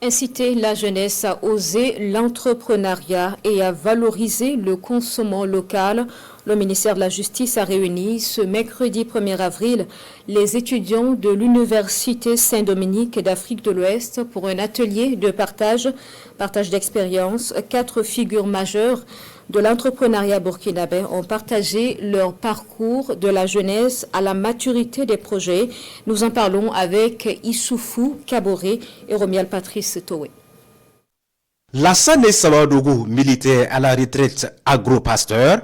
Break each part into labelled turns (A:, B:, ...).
A: Inciter la jeunesse à oser l'entrepreneuriat et à valoriser le consommant local. Le ministère de la Justice a réuni ce mercredi 1er avril les étudiants de l'Université Saint-Dominique d'Afrique de l'Ouest pour un atelier de partage d'expériences. 4 figures majeures de l'entrepreneuriat burkinabé ont partagé leur parcours de la jeunesse à la maturité des projets. Nous en parlons avec Issoufou Kaboré et Romial Patrice Toé.
B: Lassane Samadougou, militaire à la retraite agro-pasteur,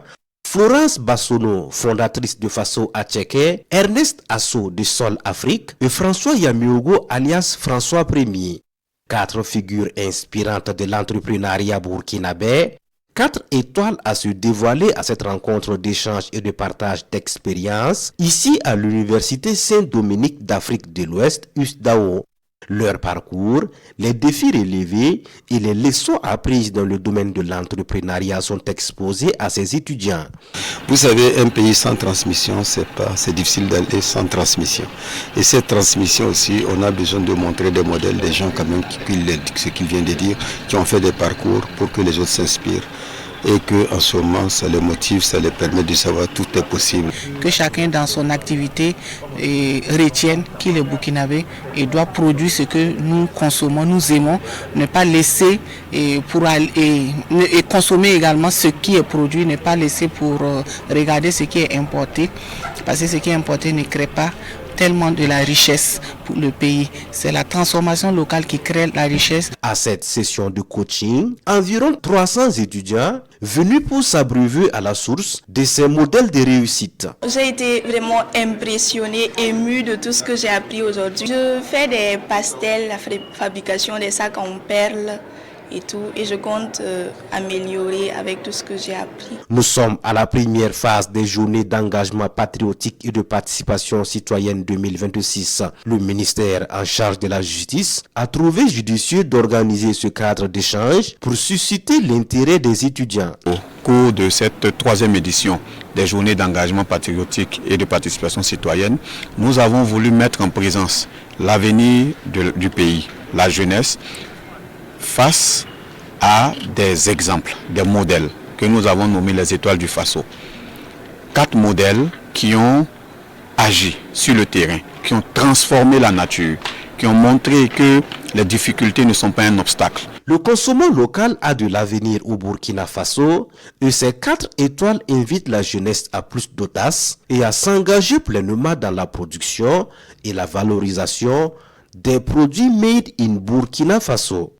B: Florence Bassono, fondatrice de Faso Atcheke, Ernest Asso de Sol Afrique et François Yamiogo alias François Ier. 4 figures inspirantes de l'entrepreneuriat burkinabé. 4 étoiles à se dévoiler à cette rencontre d'échange et de partage d'expériences ici à l'Université Saint-Dominique d'Afrique de l'Ouest, USDAO. Leur parcours, les défis relevés et les leçons apprises dans le domaine de l'entrepreneuriat sont exposés à ces étudiants.
C: Vous savez, un pays sans transmission, c'est difficile d'aller sans transmission. Et cette transmission aussi, on a besoin de montrer des modèles, des gens quand même ce qu'il vient de dire, qui ont fait des parcours pour que les autres s'inspirent. Et qu'en ce moment, ça les motive, ça les permet de savoir tout est possible.
D: Que chacun dans son activité retienne qu'il est burkinabé et doit produire ce que nous consommons, nous aimons, ne pas laisser et consommer également ce qui est produit, ne pas laisser pour regarder ce qui est importé, parce que ce qui est importé ne crée pas tellement de la richesse pour le pays. C'est la transformation locale qui crée la richesse.
B: À cette session de coaching, environ 300 étudiants venus pour s'abreuver à la source de ces modèles de réussite.
E: J'ai été vraiment impressionnée, émue de tout ce que j'ai appris aujourd'hui. Je fais des pastels, la fabrication des sacs en perles et tout, et je compte améliorer avec tout ce que j'ai appris.
B: Nous sommes à la première phase des journées d'engagement patriotique et de participation citoyenne 2026. Le ministère en charge de la justice a trouvé judicieux d'organiser ce cadre d'échange pour susciter l'intérêt des étudiants.
F: Au cours de cette 3e édition des journées d'engagement patriotique et de participation citoyenne, nous avons voulu mettre en présence l'avenir du pays, la jeunesse, face à des exemples, des modèles que nous avons nommés les étoiles du Faso. 4 modèles qui ont agi sur le terrain, qui ont transformé la nature, qui ont montré que les difficultés ne sont pas un obstacle.
B: Le consommant local a de l'avenir au Burkina Faso et ces 4 étoiles invitent la jeunesse à plus d'audace et à s'engager pleinement dans la production et la valorisation des produits made in Burkina Faso.